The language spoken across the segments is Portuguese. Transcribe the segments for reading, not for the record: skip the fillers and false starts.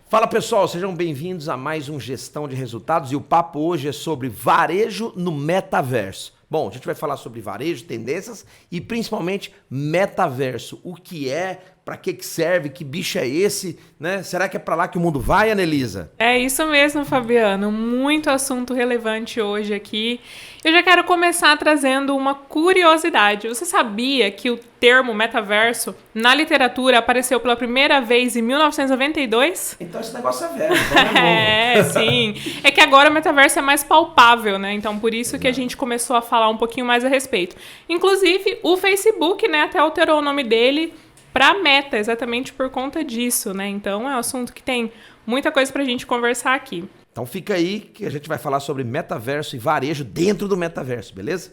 Fala pessoal, sejam bem-vindos a mais um Gestão de Resultados e o papo hoje é sobre varejo no metaverso. Bom, a gente vai falar sobre varejo, tendências e principalmente metaverso. O que é, para que serve, que bicho é esse, né? Será que é para lá que o mundo vai, Anelisa? É isso mesmo, Fabiano. Muito assunto relevante hoje aqui. Eu já quero começar trazendo uma curiosidade. Você sabia que o termo metaverso na literatura apareceu pela primeira vez em 1992? Então esse negócio é velho, então não é novo. Sim. É que agora o metaverso é mais palpável, né? Então por isso que a gente começou a falar um pouquinho mais a respeito. Inclusive, o Facebook, né, até alterou o nome dele para Meta, exatamente por conta disso, né? Então é um assunto que tem muita coisa pra gente conversar aqui. Então fica aí que a gente vai falar sobre metaverso e varejo dentro do metaverso, beleza?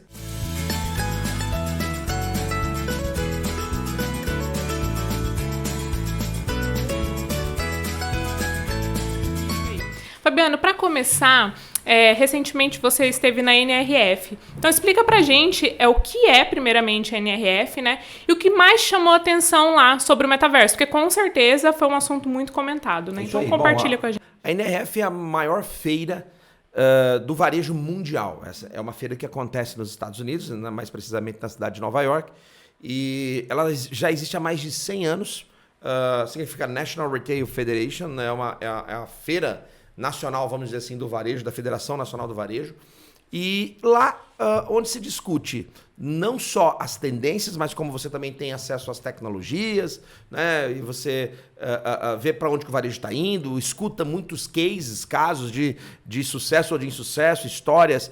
Fabiano, para começar, recentemente você esteve na NRF. Então explica pra gente o que é primeiramente a NRF, né? E o que mais chamou a atenção lá sobre o metaverso, porque com certeza foi um assunto muito comentado, né? Então compartilha com a gente. A NRF é a maior feira do varejo mundial. Essa é uma feira que acontece nos Estados Unidos, mais precisamente na cidade de Nova York. E ela já existe há mais de 100 anos. Significa National Retail Federation, né? É a feira nacional, vamos dizer assim, do varejo, da Federação Nacional do Varejo. E lá onde se discute não só as tendências, mas como você também tem acesso às tecnologias, né? E você vê para onde que o varejo está indo, escuta muitos casos de sucesso ou de insucesso, histórias.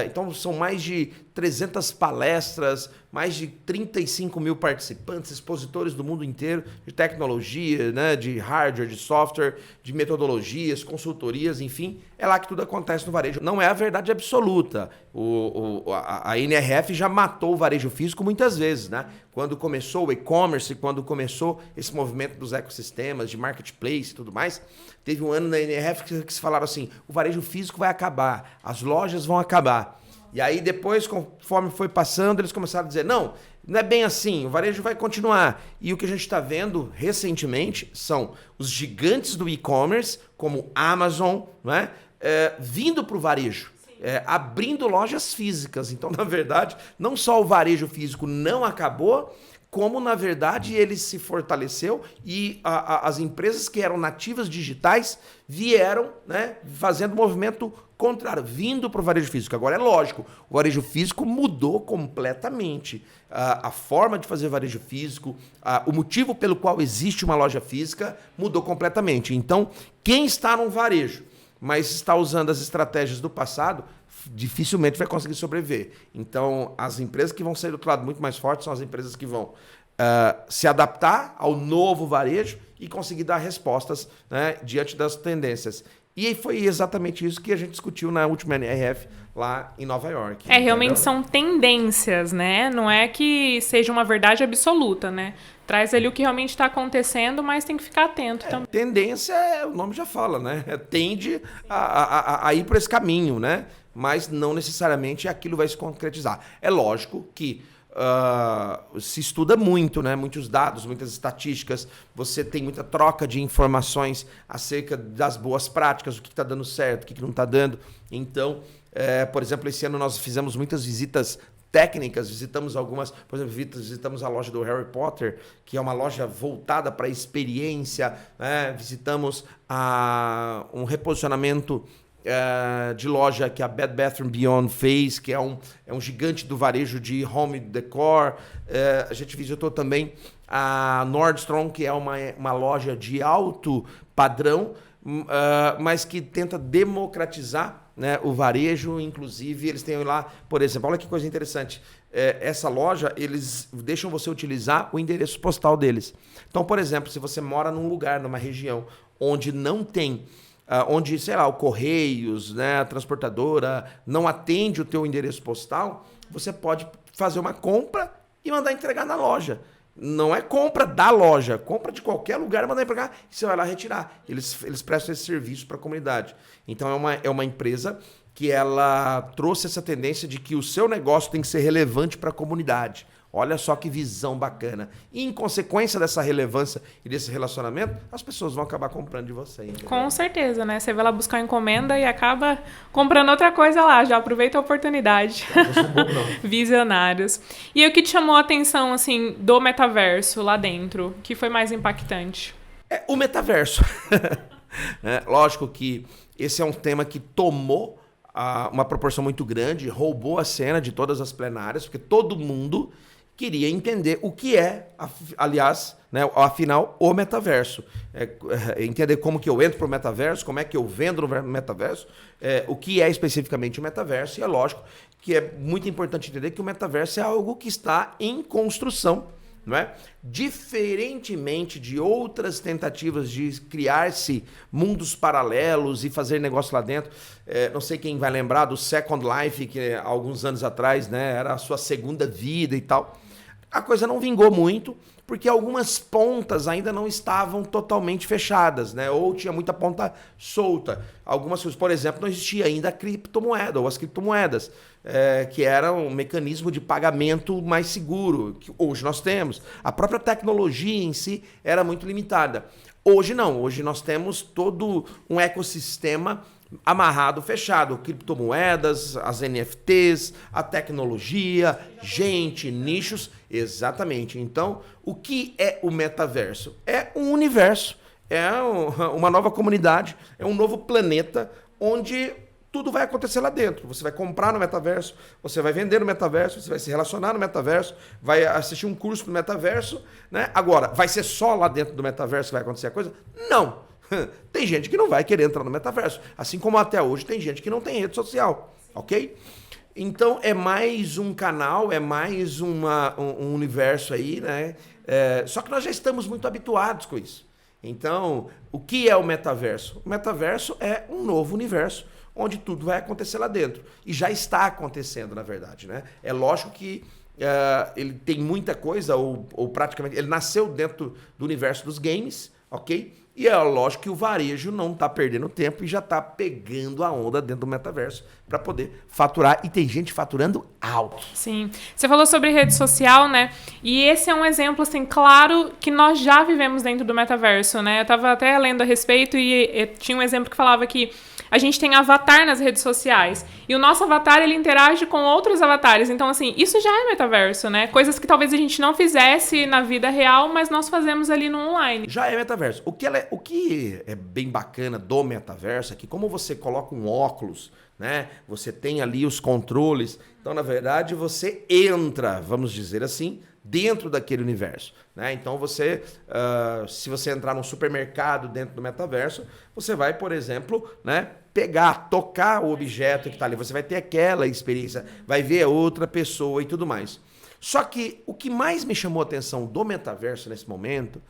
Então são mais de 300 palestras, mais de 35 mil participantes, expositores do mundo inteiro, de tecnologia, né? De hardware, de software, de metodologias, consultorias, enfim. É lá que tudo acontece no varejo. Não é a verdade absoluta. A NRF já matou o varejo físico muitas vezes, né? Quando começou o e-commerce, quando começou esse movimento dos ecossistemas, de marketplace e tudo mais, teve um ano na NRF que se falaram assim, o varejo físico vai acabar, as lojas vão acabar. E aí depois, conforme foi passando, eles começaram a dizer, não é bem assim, o varejo vai continuar. E o que a gente está vendo recentemente são os gigantes do e-commerce, como Amazon, né? Vindo para o varejo. Abrindo lojas físicas. Então, na verdade, não só o varejo físico não acabou, como, na verdade, ele se fortaleceu e as empresas que eram nativas digitais vieram, né, fazendo movimento contrário, vindo para o varejo físico. Agora, é lógico, o varejo físico mudou completamente. A forma de fazer varejo físico, o motivo pelo qual existe uma loja física mudou completamente. Então, quem está no varejo, mas está usando as estratégias do passado, dificilmente vai conseguir sobreviver. Então, as empresas que vão sair do outro lado muito mais fortes são as empresas que vão se adaptar ao novo varejo e conseguir dar respostas, né, diante das tendências. E foi exatamente isso que a gente discutiu na última NRF lá em Nova York. Realmente são tendências, né? Não é que seja uma verdade absoluta, né? Traz ali o que realmente está acontecendo, mas tem que ficar atento também. Tendência, o nome já fala, né? Tende a ir por esse caminho, né? Mas não necessariamente aquilo vai se concretizar. É lógico que se estuda muito, né? Muitos dados, muitas estatísticas, você tem muita troca de informações acerca das boas práticas, o que está dando certo, o que não está dando. Então, por exemplo, esse ano nós fizemos muitas visitas técnicas, visitamos algumas, por exemplo, visitamos a loja do Harry Potter, que é uma loja voltada para a experiência, né? Visitamos um reposicionamento de loja que a Bed Bath & Beyond fez, que é um gigante do varejo de home decor. A gente visitou também a Nordstrom, que é uma loja de alto padrão, mas que tenta democratizar, né, o varejo. Inclusive, eles têm lá, por exemplo, olha que coisa interessante, essa loja, eles deixam você utilizar o endereço postal deles. Então, por exemplo, se você mora num lugar, numa região onde não tem onde, sei lá, o Correios, né, a transportadora não atende o teu endereço postal, você pode fazer uma compra e mandar entregar na loja. Não é compra da loja, compra de qualquer lugar, mandar entregar e você vai lá retirar. Eles prestam esse serviço para a comunidade. Então é uma empresa que ela trouxe essa tendência de que o seu negócio tem que ser relevante para a comunidade. Olha só que visão bacana. E em consequência dessa relevância e desse relacionamento, as pessoas vão acabar comprando de você. Entendeu? Com certeza, né? Você vai lá buscar encomenda e acaba comprando outra coisa lá. Já aproveita a oportunidade. Não sou bobo, não. Visionários. E o que te chamou a atenção, assim, do metaverso lá dentro? Que foi mais impactante? O metaverso. Lógico que esse é um tema que tomou uma proporção muito grande, roubou a cena de todas as plenárias, porque todo mundo queria entender o que é, aliás, né, afinal, o metaverso. Entender como que eu entro para o metaverso, como é que eu vendo no metaverso, o que é especificamente o metaverso, e é lógico que é muito importante entender que o metaverso é algo que está em construção. Não é? Diferentemente de outras tentativas de criar-se mundos paralelos e fazer negócio lá dentro, não sei quem vai lembrar do Second Life, que alguns anos atrás, né, era a sua segunda vida e tal. A coisa não vingou muito, porque algumas pontas ainda não estavam totalmente fechadas, né? Ou tinha muita ponta solta. Algumas coisas, por exemplo, não existia ainda a criptomoeda ou as criptomoedas, que era um mecanismo de pagamento mais seguro, que hoje nós temos. A própria tecnologia em si era muito limitada. Hoje não, hoje nós temos todo um ecossistema amarrado, fechado, criptomoedas, as NFTs, a tecnologia, gente, nichos, exatamente. Então, o que é o metaverso? É um universo, é uma nova comunidade, é um novo planeta onde tudo vai acontecer lá dentro. Você vai comprar no metaverso, você vai vender no metaverso, você vai se relacionar no metaverso, vai assistir um curso no metaverso, né? Agora, vai ser só lá dentro do metaverso que vai acontecer a coisa? Não! Tem gente que não vai querer entrar no metaverso, assim como até hoje tem gente que não tem rede social, ok? Então é mais um canal, é mais um universo aí, né? Só que nós já estamos muito habituados com isso. Então, o que é o metaverso? O metaverso é um novo universo onde tudo vai acontecer lá dentro. E já está acontecendo, na verdade, né? É lógico que ele tem muita coisa, ou praticamente, ele nasceu dentro do universo dos games, ok? E é lógico que o varejo não está perdendo tempo e já está pegando a onda dentro do metaverso para poder faturar. E tem gente faturando alto. Sim. Você falou sobre rede social, né? E esse é um exemplo, assim, claro que nós já vivemos dentro do metaverso, né? Eu estava até lendo a respeito e tinha um exemplo que falava que a gente tem avatar nas redes sociais. E o nosso avatar, ele interage com outros avatares. Então, assim, isso já é metaverso, né? Coisas que talvez a gente não fizesse na vida real, mas nós fazemos ali no online. Já é metaverso. O que é bem bacana do metaverso é que como você coloca um óculos, né? Você tem ali os controles. Então, na verdade, você entra, vamos dizer assim, dentro daquele universo, né? Então você, se você entrar num supermercado dentro do metaverso, você vai, por exemplo, né, tocar o objeto que está ali, você vai ter aquela experiência, vai ver outra pessoa e tudo mais. Só que o que mais me chamou a atenção do metaverso nesse momento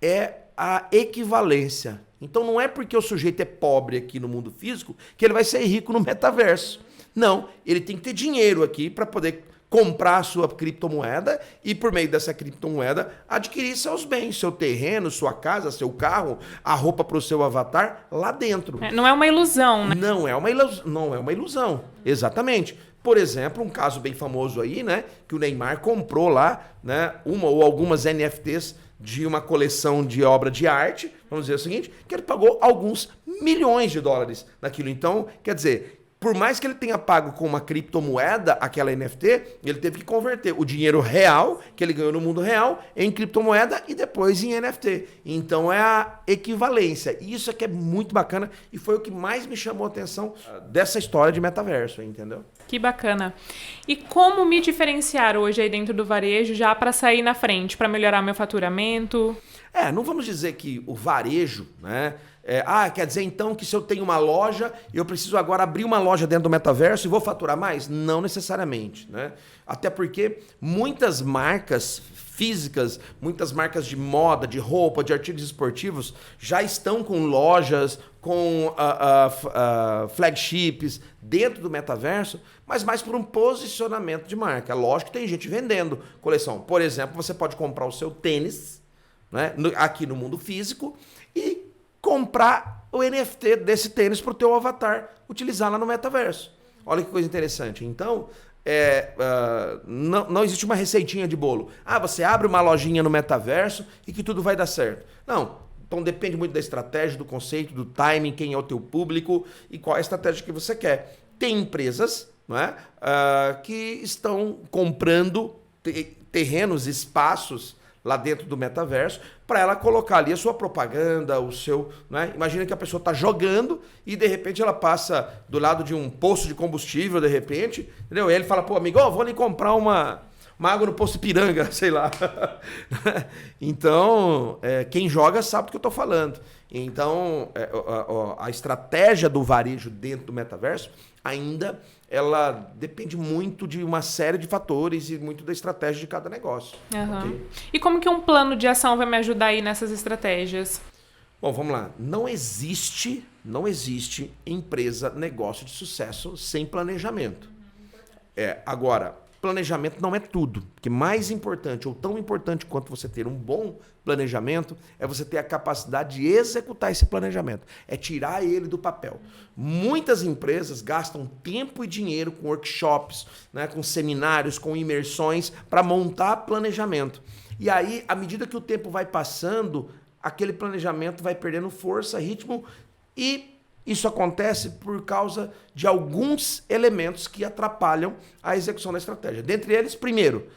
é a equivalência. Então não é porque o sujeito é pobre aqui no mundo físico que ele vai ser rico no metaverso. Não, ele tem que ter dinheiro aqui para poder comprar a sua criptomoeda e, por meio dessa criptomoeda, adquirir seus bens, seu terreno, sua casa, seu carro, a roupa para o seu avatar lá dentro. Não é uma ilusão, né? Não é uma ilusão, exatamente. Por exemplo, um caso bem famoso aí, né, que o Neymar comprou lá, né, uma ou algumas NFTs de uma coleção de obra de arte, vamos dizer o seguinte, que ele pagou alguns milhões de dólares naquilo. Então, quer dizer, por mais que ele tenha pago com uma criptomoeda aquela NFT, ele teve que converter o dinheiro real que ele ganhou no mundo real em criptomoeda e depois em NFT. Então é a equivalência. E isso aqui é muito bacana e foi o que mais me chamou a atenção dessa história de metaverso, entendeu? Que bacana. E como me diferenciar hoje aí dentro do varejo já para sair na frente, para melhorar meu faturamento? Não vamos dizer que o varejo, né? Quer dizer então que se eu tenho uma loja, eu preciso agora abrir uma loja dentro do metaverso e vou faturar mais? Não necessariamente, né? Até porque muitas marcas físicas, muitas marcas de moda, de roupa, de artigos esportivos já estão com lojas, com flagships dentro do metaverso, mas mais por um posicionamento de marca. Lógico que tem gente vendendo coleção. Por exemplo, você pode comprar o seu tênis, né, aqui no mundo físico e comprar o NFT desse tênis para o teu avatar utilizar lá no metaverso. Olha que coisa interessante. Então, não existe uma receitinha de bolo. Ah, você abre uma lojinha no metaverso e que tudo vai dar certo. Não. Então depende muito da estratégia, do conceito, do timing, quem é o teu público e qual é a estratégia que você quer. Tem empresas, não é, que estão comprando terrenos, espaços lá dentro do metaverso, para ela colocar ali a sua propaganda, o seu... Né? Imagina que a pessoa está jogando e, de repente, ela passa do lado de um posto de combustível, de repente, entendeu? E ele fala, pô, amigo, vou ali comprar uma água no posto Ipiranga, sei lá. Então, quem joga sabe do que eu estou falando. Então, a estratégia do varejo dentro do metaverso ainda ela depende muito de uma série de fatores e muito da estratégia de cada negócio. Uhum. Okay? E como que um plano de ação vai me ajudar aí nessas estratégias? Bom, vamos lá. Não existe empresa, negócio de sucesso sem planejamento. Agora, planejamento não é tudo. Porque mais importante, ou tão importante quanto você ter um bom planejamento, é você ter a capacidade de executar esse planejamento. É tirar ele do papel. Muitas empresas gastam tempo e dinheiro com workshops, né, com seminários, com imersões, para montar planejamento. E aí, à medida que o tempo vai passando, aquele planejamento vai perdendo força, ritmo, e isso acontece por causa de alguns elementos que atrapalham a execução da estratégia. Dentre eles, primeiro,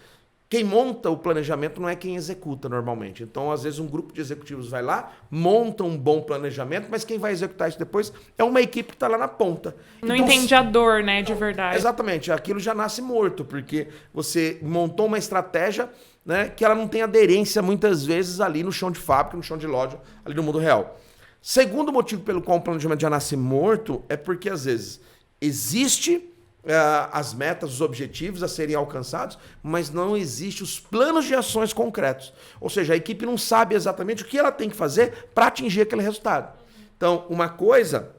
quem monta o planejamento não é quem executa normalmente. Então, às vezes, um grupo de executivos vai lá, monta um bom planejamento, mas quem vai executar isso depois é uma equipe que está lá na ponta. Não então, entende a dor, né, de verdade. Exatamente. Aquilo já nasce morto, porque você montou uma estratégia, né, que ela não tem aderência, muitas vezes, ali no chão de fábrica, no chão de loja, ali no mundo real. Segundo motivo pelo qual o planejamento já nasce morto é porque, às vezes, existe as metas, os objetivos a serem alcançados, mas não existe os planos de ações concretos. Ou seja, a equipe não sabe exatamente o que ela tem que fazer para atingir aquele resultado. Então, uma coisa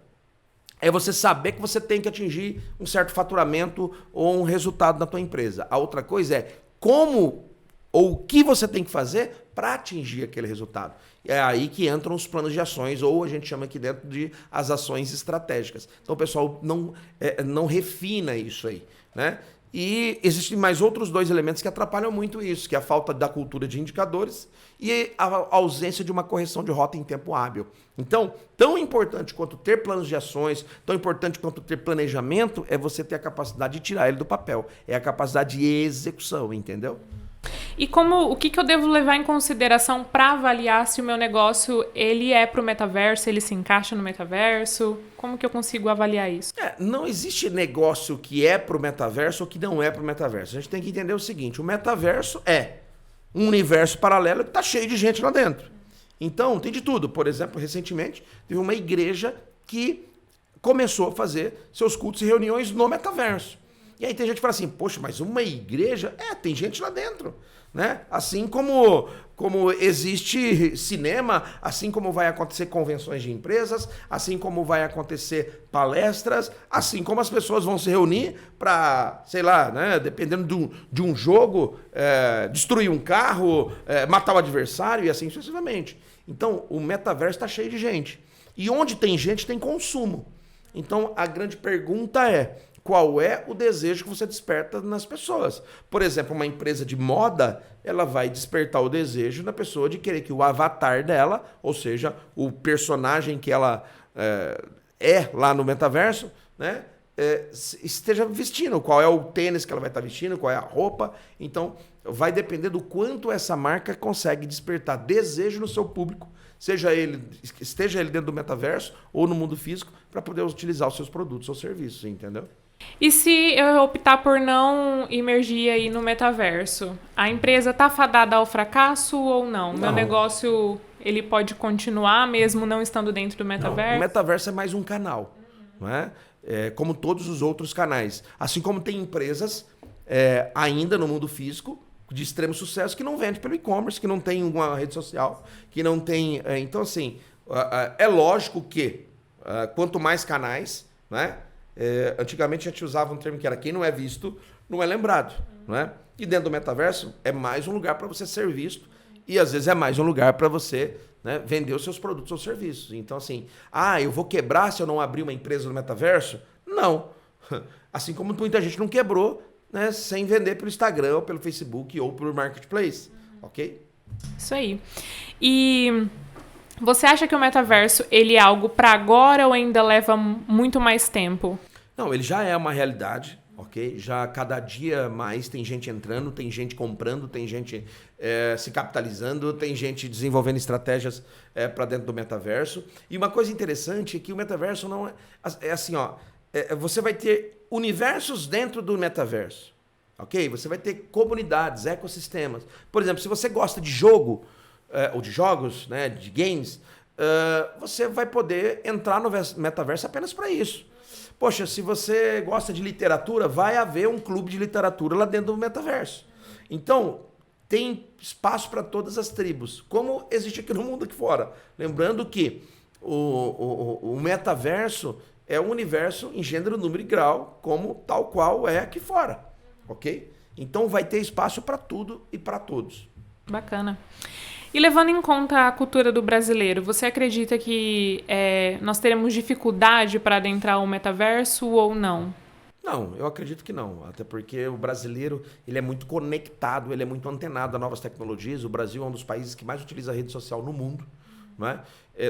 é você saber que você tem que atingir um certo faturamento ou um resultado na tua empresa. A outra coisa é como ou o que você tem que fazer para atingir aquele resultado. É aí que entram os planos de ações, ou a gente chama aqui dentro de as ações estratégicas. Então o pessoal não refina isso aí, né? E existem mais outros dois elementos que atrapalham muito isso, que é a falta da cultura de indicadores e a ausência de uma correção de rota em tempo hábil. Então, tão importante quanto ter planos de ações, tão importante quanto ter planejamento, é você ter a capacidade de tirar ele do papel. É a capacidade de execução, entendeu? E o que eu devo levar em consideração para avaliar se o meu negócio ele é para o metaverso, ele se encaixa no metaverso? Como que eu consigo avaliar isso? Não existe negócio que é para o metaverso ou que não é para o metaverso. A gente tem que entender o seguinte, o metaverso é um universo paralelo que está cheio de gente lá dentro. Então, tem de tudo. Por exemplo, recentemente, teve uma igreja que começou a fazer seus cultos e reuniões no metaverso. E aí tem gente que fala assim, poxa, mas uma igreja? Tem gente lá dentro, né? Assim como existe cinema, assim como vai acontecer convenções de empresas, assim como vai acontecer palestras, assim como as pessoas vão se reunir para, sei lá, né, dependendo de um jogo, destruir um carro, matar o adversário e assim sucessivamente. Então, o metaverso está cheio de gente. E onde tem gente, tem consumo. Então, a grande pergunta é, qual é o desejo que você desperta nas pessoas? Por exemplo, uma empresa de moda, ela vai despertar o desejo na pessoa de querer que o avatar dela, ou seja, o personagem que ela é lá no metaverso, né, esteja vestindo. Qual é o tênis que ela vai estar vestindo, qual é a roupa. Então, vai depender do quanto essa marca consegue despertar desejo no seu público, esteja ele dentro do metaverso ou no mundo físico, para poder utilizar os seus produtos ou serviços, entendeu? E se eu optar por não imergir aí no metaverso, a empresa está fadada ao fracasso ou não? Meu negócio, ele pode continuar mesmo não estando dentro do metaverso? Não, o metaverso é mais um canal, não é? Como todos os outros canais. Assim como tem empresas ainda no mundo físico de extremo sucesso que não vende pelo e-commerce, que não tem uma rede social, que não tem... Então, assim, é lógico que quanto mais canais, né? Antigamente a gente usava um termo que era quem não é visto, não é lembrado. Não é? E dentro do metaverso é mais um lugar para você ser visto e às vezes é mais um lugar para você, né, vender os seus produtos ou serviços. Então assim, eu vou quebrar se eu não abrir uma empresa no metaverso? Não. Assim como muita gente não quebrou, né, sem vender pelo Instagram, ou pelo Facebook ou pelo Marketplace, ok? Isso aí. E você acha que o metaverso ele é algo para agora ou ainda leva muito mais tempo? Não, ele já é uma realidade, ok? Já cada dia mais tem gente entrando, tem gente comprando, tem gente se capitalizando, tem gente desenvolvendo estratégias para dentro do metaverso. E uma coisa interessante é que o metaverso não é assim, ó, você vai ter universos dentro do metaverso, ok? Você vai ter comunidades, ecossistemas. Por exemplo, se você gosta de jogo ou de jogos, né, de games, você vai poder entrar no metaverso apenas para isso. Poxa, se você gosta de literatura, vai haver um clube de literatura lá dentro do metaverso. Então, tem espaço para todas as tribos, como existe aqui no mundo aqui fora. Lembrando que o metaverso é um universo em gênero, número e grau, como tal qual é aqui fora, ok? Então vai ter espaço para tudo e para todos. Bacana. E levando em conta a cultura do brasileiro, você acredita que nós teremos dificuldade para adentrar o metaverso ou não? Não, eu acredito que não. Até porque o brasileiro ele é muito conectado, ele é muito antenado a novas tecnologias. O Brasil é um dos países que mais utiliza a rede social no mundo. Né?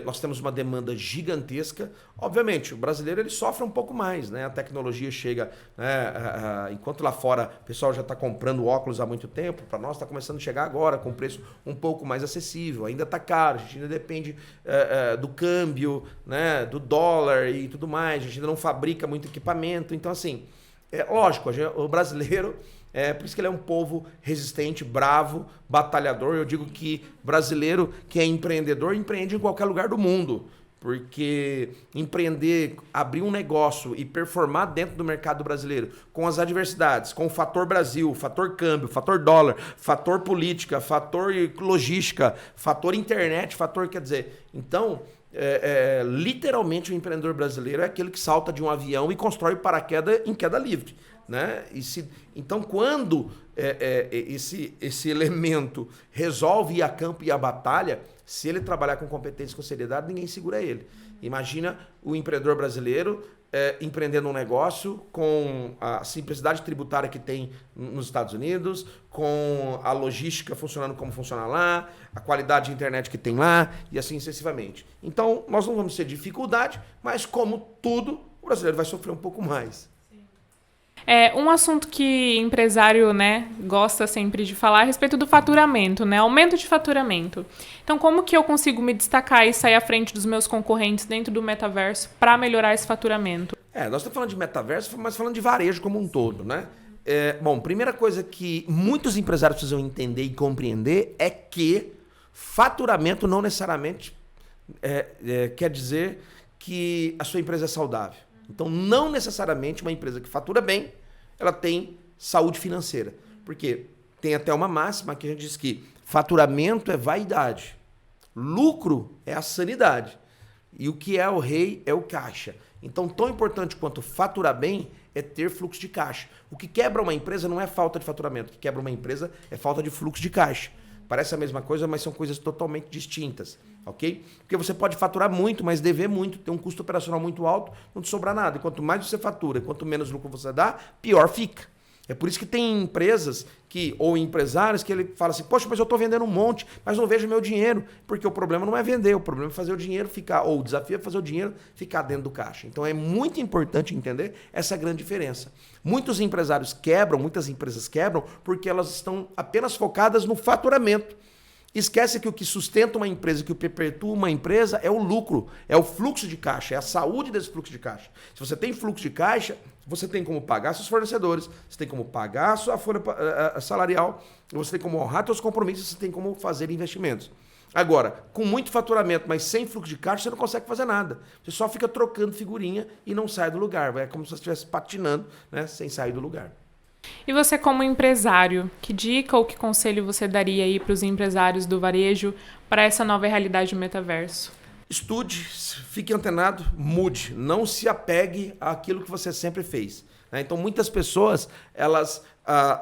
Nós temos uma demanda gigantesca. Obviamente, o brasileiro ele sofre um pouco mais, né? A tecnologia chega, né? Enquanto lá fora o pessoal já está comprando óculos há muito tempo, para nós está começando a chegar agora com preço um pouco mais acessível. Ainda está caro, a gente ainda depende do câmbio, né? Do dólar e tudo mais. A gente ainda não fabrica muito equipamento. Então, assim, lógico, o brasileiro... por isso que ele é um povo resistente, bravo, batalhador. Eu digo que brasileiro que é empreendedor, empreende em qualquer lugar do mundo. Porque empreender, abrir um negócio e performar dentro do mercado brasileiro, com as adversidades, com o fator Brasil, fator câmbio, fator dólar, fator política, fator logística, fator internet, fator, quer dizer... Então, literalmente o empreendedor brasileiro é aquele que salta de um avião e constrói paraquedas em queda livre. Né? Então, quando esse elemento resolve ir a campo e a batalha, se ele trabalhar com competência e com seriedade, ninguém segura ele. Imagina o empreendedor brasileiro empreendendo um negócio com a simplicidade tributária que tem nos Estados Unidos, com a logística funcionando como funciona lá, a qualidade de internet que tem lá e assim sucessivamente. Então, nós não vamos ter dificuldade, mas como tudo, o brasileiro vai sofrer um pouco mais. Um assunto que empresário, né, gosta sempre de falar é a respeito do faturamento, né? Aumento de faturamento. Então, como que eu consigo me destacar e sair à frente dos meus concorrentes dentro do metaverso para melhorar esse faturamento? Nós estamos falando de metaverso, mas falando de varejo como um todo, né? Bom, primeira coisa que muitos empresários precisam entender e compreender é que faturamento não necessariamente quer dizer que a sua empresa é saudável. Então, não necessariamente uma empresa que fatura bem, ela tem saúde financeira. Porque tem até uma máxima que a gente diz que faturamento é vaidade, lucro é a sanidade. E o que é o rei é o caixa. Então, tão importante quanto faturar bem é ter fluxo de caixa. O que quebra uma empresa não é falta de faturamento. O que quebra uma empresa é falta de fluxo de caixa. Parece a mesma coisa, mas são coisas totalmente distintas, ok? Porque você pode faturar muito, mas dever muito, ter um custo operacional muito alto, não te sobrar nada. E quanto mais você fatura, quanto menos lucro você dá, pior fica. É por isso que tem empresas ou empresários que ele fala assim, poxa, mas eu estou vendendo um monte, mas não vejo meu dinheiro. Porque o problema não é vender, o problema é fazer o dinheiro ficar, ou o desafio é fazer o dinheiro ficar dentro do caixa. Então é muito importante entender essa grande diferença. Muitos empresários quebram, muitas empresas quebram, porque elas estão apenas focadas no faturamento. Esquece que o que sustenta uma empresa, que o perpetua uma empresa é o lucro, é o fluxo de caixa, é a saúde desse fluxo de caixa. Se você tem fluxo de caixa, você tem como pagar seus fornecedores, você tem como pagar a sua folha salarial, você tem como honrar seus compromissos, você tem como fazer investimentos. Agora, com muito faturamento, mas sem fluxo de caixa, você não consegue fazer nada. Você só fica trocando figurinha e não sai do lugar. É como se você estivesse patinando, né, sem sair do lugar. E você, como empresário, que dica ou que conselho você daria aí para os empresários do varejo para essa nova realidade do metaverso? Estude, fique antenado, mude. Não se apegue àquilo que você sempre fez. Então, muitas pessoas, elas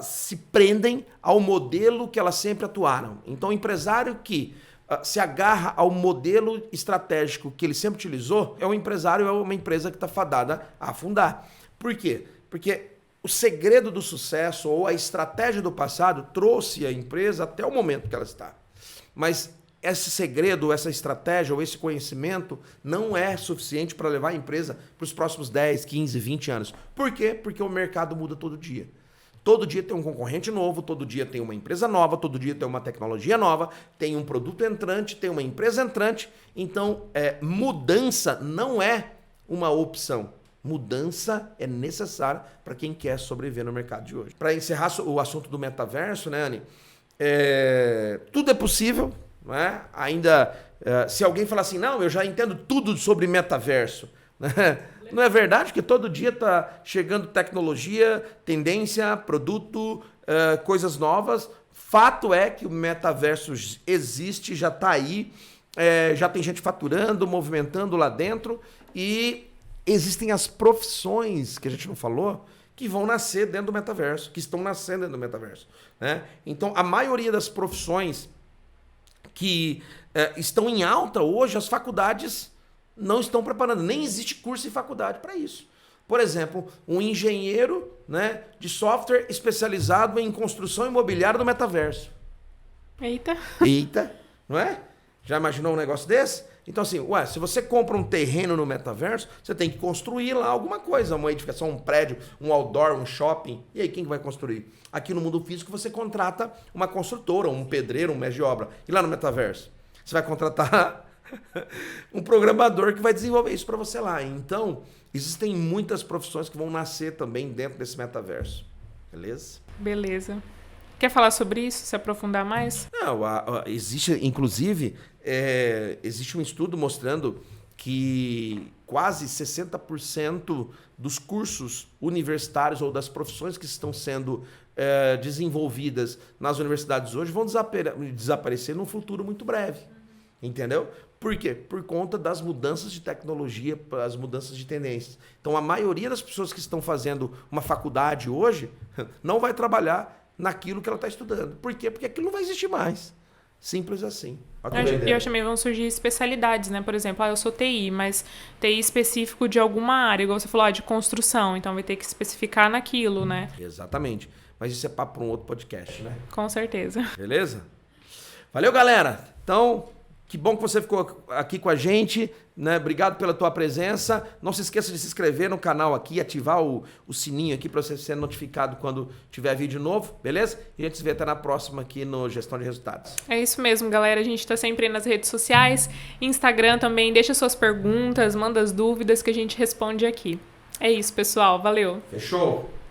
se prendem ao modelo que elas sempre atuaram. Então, o empresário que se agarra ao modelo estratégico que ele sempre utilizou, é um empresário, é uma empresa que está fadada a afundar. Por quê? Porque o segredo do sucesso ou a estratégia do passado trouxe a empresa até o momento que ela está. Mas esse segredo, essa estratégia ou esse conhecimento não é suficiente para levar a empresa para os próximos 10, 15, 20 anos. Por quê? Porque o mercado muda todo dia. Todo dia tem um concorrente novo, todo dia tem uma empresa nova, todo dia tem uma tecnologia nova, tem um produto entrante, tem uma empresa entrante. Então, mudança não é uma opção. Mudança é necessária para quem quer sobreviver no mercado de hoje. Para encerrar o assunto do metaverso, né, Anny? Tudo é possível, não é? Ainda, se alguém falar assim, não, eu já entendo tudo sobre metaverso, né? Não é verdade que todo dia está chegando tecnologia, tendência, produto, coisas novas. Fato é que o metaverso existe, já está aí, já tem gente faturando, movimentando lá dentro e existem as profissões que a gente não falou que vão nascer dentro do metaverso, que estão nascendo dentro do metaverso, né? Então, a maioria das profissões que estão em alta hoje, as faculdades não estão preparando. Nem existe curso em faculdade para isso. Por exemplo, um engenheiro, né, de software especializado em construção imobiliária do metaverso. Eita! Eita, não é? Já imaginou um negócio desse? Então assim, se você compra um terreno no metaverso, você tem que construir lá alguma coisa, uma edificação, um prédio, um outdoor, um shopping. E aí, quem vai construir? Aqui no mundo físico você contrata uma construtora, um pedreiro, um mestre de obra. E lá no metaverso? Você vai contratar um programador que vai desenvolver isso para você lá. Então, existem muitas profissões que vão nascer também dentro desse metaverso. Beleza? Beleza. Quer falar sobre isso? Se aprofundar mais? Não, existe, inclusive, existe um estudo mostrando que quase 60% dos cursos universitários ou das profissões que estão sendo desenvolvidas nas universidades hoje vão desaparecer num futuro muito breve. Entendeu? Por quê? Por conta das mudanças de tecnologia, as mudanças de tendências. Então, a maioria das pessoas que estão fazendo uma faculdade hoje não vai trabalhar naquilo que ela está estudando. Por quê? Porque aquilo não vai existir mais. Simples assim. Eu acho que também vão surgir especialidades, né? Por exemplo, eu sou TI, mas TI específico de alguma área, igual você falou, de construção. Então, vai ter que especificar naquilo, né? Exatamente. Mas isso é papo para um outro podcast, né? Com certeza. Beleza? Valeu, galera! Então, que bom que você ficou aqui com a gente, né? Obrigado pela tua presença. Não se esqueça de se inscrever no canal aqui, ativar o sininho aqui para você ser notificado quando tiver vídeo novo, beleza? E a gente se vê até na próxima aqui no Gestão de Resultados. É isso mesmo, galera. A gente está sempre aí nas redes sociais, Instagram também. Deixa suas perguntas, manda as dúvidas que a gente responde aqui. É isso, pessoal. Valeu! Fechou?